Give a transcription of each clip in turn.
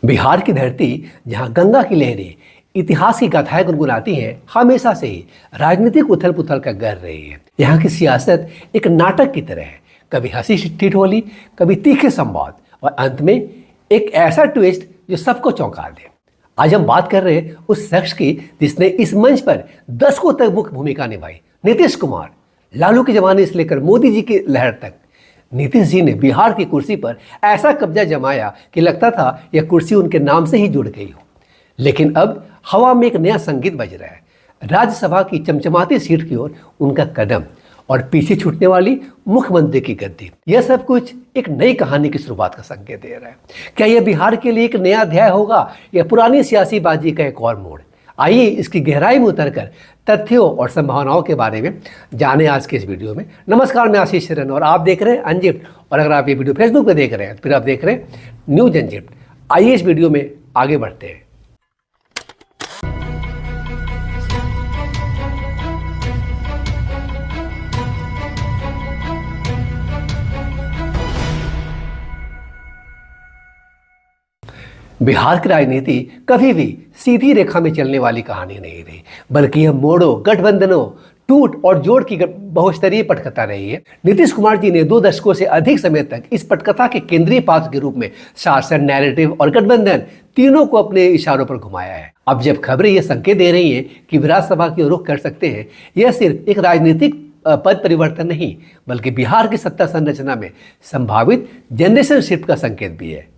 बिहार की धरती जहां गंगा की लहरें इतिहास की गाथाएं गुनगुनाती हैं, हमेशा से ही राजनीतिक उथल पुथल का गढ़ रही है। यहाँ की सियासत एक नाटक की तरह है, कभी हंसी ठिठोली, कभी तीखे संवाद और अंत में एक ऐसा ट्विस्ट जो सबको चौंका दे। आज हम बात कर रहे हैं उस शख्स की जिसने इस मंच पर दशकों तक मुख्य भूमिका निभाई, नीतीश कुमार। लालू के जमाने से लेकर मोदी जी की लहर तक नीतीश जी ने बिहार की कुर्सी पर ऐसा कब्जा जमाया कि लगता था यह कुर्सी उनके नाम से ही जुड़ गई हो। लेकिन अब हवा में एक नया संगीत बज रहा है। राज्यसभा की चमचमाती सीट की ओर उनका कदम और पीछे छूटने वाली मुख्यमंत्री की गद्दी, यह सब कुछ एक नई कहानी की शुरुआत का संकेत दे रहा है। क्या यह बिहार के लिए एक नया अध्याय होगा या पुरानी सियासी बाजी का एक और मोड़? आइए इसकी गहराई में उतरकर तथ्यों और संभावनाओं के बारे में जाने आज के इस वीडियो में। नमस्कार, मैं आशीष शरण और आप देख रहे हैं अनजिप्ट। और अगर आप ये वीडियो फेसबुक पे देख रहे हैं तो फिर आप देख रहे हैं न्यूज अनजिप्ट। आइए इस वीडियो में आगे बढ़ते हैं। बिहार की राजनीति कभी भी सीधी रेखा में चलने वाली कहानी नहीं रही, बल्कि यह मोड़ों, गठबंधनों, टूट और जोड़ की बहुस्तरीय पटकथा रही है। नीतीश कुमार जी ने 2 दशकों से अधिक समय तक इस पटकथा के केंद्रीय पात्र के रूप में शासन, नैरेटिव और गठबंधन तीनों को अपने इशारों पर घुमाया है। अब जब खबरें ये संकेत दे रही हैं कि विधानसभा की ओर रुख कर सकते हैं, यह सिर्फ एक राजनीतिक पद परिवर्तन नहीं, बल्कि बिहार की सत्ता संरचना में संभावित जनरेशन शिफ्ट का संकेत भी है।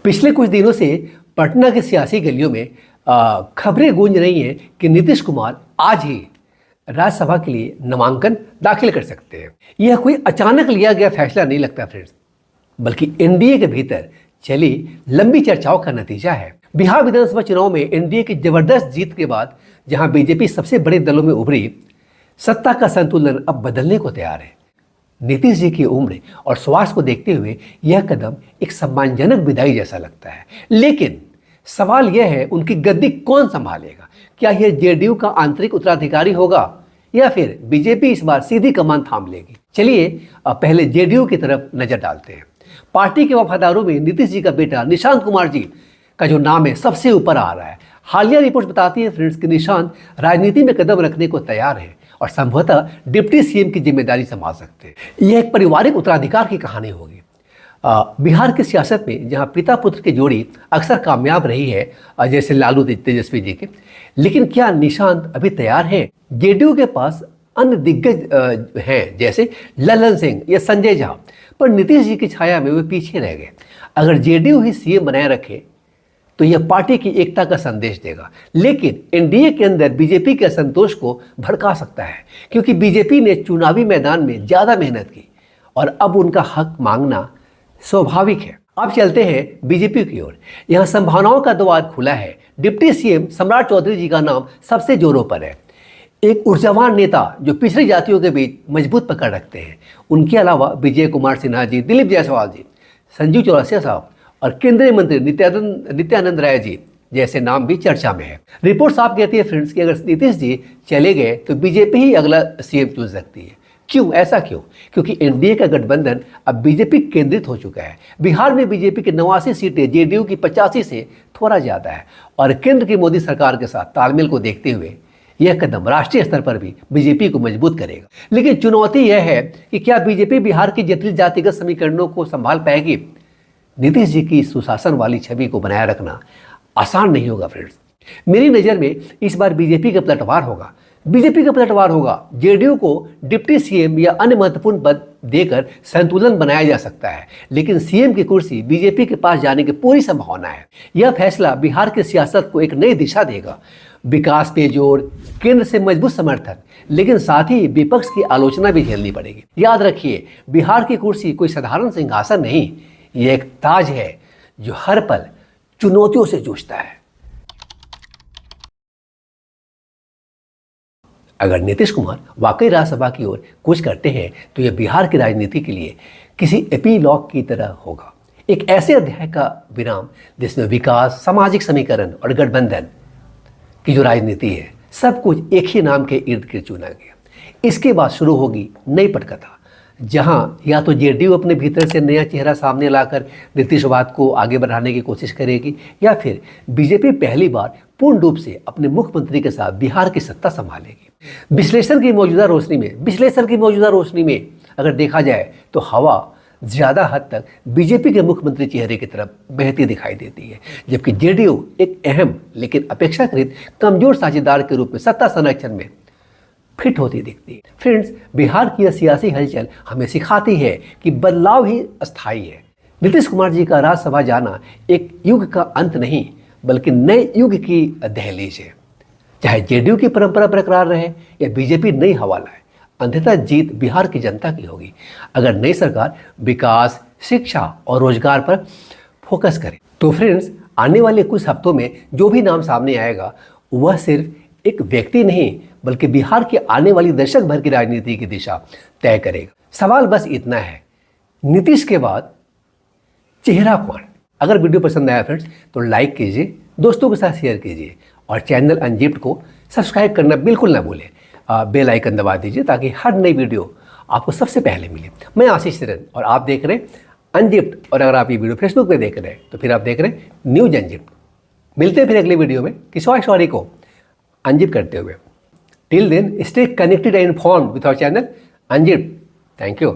पिछले कुछ दिनों से पटना के सियासी गलियों में खबरें गूंज रही हैं कि नीतीश कुमार आज ही राज्यसभा के लिए नामांकन दाखिल कर सकते हैं। यह कोई अचानक लिया गया फैसला नहीं लगता फ्रेंड्स, बल्कि एनडीए के भीतर चली लंबी चर्चाओं का नतीजा है। बिहार विधानसभा चुनाव में एनडीए की जबरदस्त जीत के बाद जहां बीजेपी सबसे बड़े दलों में उभरी, सत्ता का संतुलन अब बदलने को तैयार है। नीतीश जी की उम्र और स्वास्थ्य को देखते हुए यह कदम एक सम्मानजनक विदाई जैसा लगता है। लेकिन सवाल यह है, उनकी गद्दी कौन संभालेगा? क्या यह जेडीयू का आंतरिक उत्तराधिकारी होगा या फिर बीजेपी इस बार सीधी कमान थाम लेगी? चलिए पहले जेडीयू की तरफ नजर डालते हैं। पार्टी के वफादारों में नीतीश जी का बेटा निशांत कुमार जी का जो नाम है सबसे ऊपर आ रहा है। हालिया रिपोर्ट बताती है फ्रेंड्स कि निशांत राजनीति में कदम रखने को तैयार है और संभवतः डिप्टी सीएम की जिम्मेदारी संभाल सकते हैं। यह एक पारिवारिक उत्तराधिकार की कहानी होगी। बिहार की सियासत में जहां पिता पुत्र की जोड़ी अक्सर कामयाब रही है, जैसे लालू तेजस्वी जी के, लेकिन क्या निशांत अभी तैयार हैं? जेडीयू के पास अन्य दिग्गज हैं जैसे ललन सिंह या संजय झा, पर नीतीश जी की छाया में वे पीछे रह गए। अगर जेडीयू ही सीएम बनाए रखे तो यह पार्टी की एकता का संदेश देगा, लेकिन एनडीए के अंदर बीजेपी के असंतोष को भड़का सकता है, क्योंकि बीजेपी ने चुनावी मैदान में ज्यादा मेहनत की और अब उनका हक मांगना स्वाभाविक है। अब चलते हैं बीजेपी की ओर। यहां संभावनाओं का द्वार खुला है। डिप्टी सीएम सम्राट चौधरी जी का नाम सबसे जोरों पर है। एक ऊर्जावान नेता जो पिछड़ी जातियों के बीच मजबूत पकड़ रखते हैं। उनके अलावा विजय कुमार सिन्हा जी, दिलीप जायसवाल जी, संजीव चौरसिया साहब और केंद्रीय मंत्री नित्यानंद राय जी जैसे नाम भी चर्चा में है। रिपोर्ट साफ कहती है फ्रेंड्स कि अगर नीतीश जी चले गए तो बीजेपी ही अगला सीएम चुन सकती है। क्यों? ऐसा क्यों? क्योंकि एनडीए का गठबंधन अब बीजेपी केंद्रित हो चुका है। बिहार में बीजेपी की 89 सीटें जेडीयू की 85 से थोड़ा ज्यादा है और केंद्र की मोदी सरकार के साथ तालमेल को देखते हुए यह कदम राष्ट्रीय स्तर पर भी बीजेपी को मजबूत करेगा। लेकिन चुनौती यह है कि क्या बीजेपी बिहार की जटिल जातिगत समीकरणों को संभाल पाएगी? नीतीश जी की सुशासन वाली छवि को बनाए रखना आसान नहीं होगा फ्रेंड्स। मेरी नज़र में इस बार बीजेपी का पलटवार होगा। जेडीयू को डिप्टी सीएम या अन्य महत्वपूर्ण पद देकर संतुलन बनाया जा सकता है, लेकिन सीएम की कुर्सी बीजेपी के पास जाने की पूरी संभावना है। यह फैसला बिहार की सियासत को एक नई दिशा देगा। विकास पे जोर, केंद्र से मजबूत समर्थन, लेकिन साथ ही विपक्ष की आलोचना भी झेलनी पड़ेगी। याद रखिए, बिहार की कुर्सी कोई साधारण सिंहासन नहीं, यह एक ताज है जो हर पल चुनौतियों से जूझता है। अगर नीतीश कुमार वाकई राज्यसभा की ओर कूच करते हैं तो यह बिहार की राजनीति के लिए किसी एपीलॉग की तरह होगा, एक ऐसे अध्याय का विराम जिसमें विकास, सामाजिक समीकरण और गठबंधन की जो राजनीति है, सब कुछ एक ही नाम के इर्द गिर्द चुना गया। इसके बाद शुरू होगी नई पटकथा, जहां या तो जेडीयू अपने भीतर से नया चेहरा सामने लाकर नीतीशवाद को आगे बढ़ाने की कोशिश करेगी, या फिर बीजेपी पहली बार पूर्ण रूप से अपने मुख्यमंत्री के साथ बिहार की सत्ता संभालेगी। विश्लेषण की मौजूदा रोशनी में अगर देखा जाए तो हवा ज़्यादा हद तक बीजेपी के मुख्यमंत्री चेहरे की तरफ बहती दिखाई देती है, जबकि जेडीयू एक अहम लेकिन अपेक्षाकृत कमजोर साझेदार के रूप में सत्ता संरक्षण में फिट होती दिखती है। फ्रेंड्स, बिहार की यह सियासी हलचल हमें सिखाती है कि बदलाव ही अस्थायी है। नीतीश कुमार जी का राज्यसभा जाना एक युग का अंत नहीं बल्कि नए युग की दहलीज है। चाहे जेडीयू की परंपरा बरकरार रहे या बीजेपी नई हवा लाए, अंततः जीत बिहार की जनता की होगी अगर नई सरकार विकास, शिक्षा और रोजगार पर फोकस करे। तो फ्रेंड्स, आने वाले कुछ हफ्तों में जो भी नाम सामने आएगा वह सिर्फ एक व्यक्ति नहीं बल्कि बिहार की आने वाली दशक भर की राजनीति की दिशा तय करेगा। सवाल बस इतना है, नीतीश के बाद चेहरा कौन? अगर वीडियो पसंद आया फ्रेंड्स तो लाइक कीजिए, दोस्तों के साथ शेयर कीजिए और चैनल अनजिप्ड को सब्सक्राइब करना बिल्कुल ना भूलें। बेल आइकन दबा दीजिए ताकि हर नई वीडियो आपको सबसे पहले मिले। मैं आशीष सिरन और आप देख रहे हैं अनजिप्ड, और अगर आप ये वीडियो फेसबुक पे देख रहे हैं तो फिर आप देख रहे हैं न्यूज अनजिप्ड। मिलते हैं फिर अगली वीडियो में किसी और स्टोरी को अनजिप करते हुए। Till then stay connected and informed with our channel unzipped. Thank you.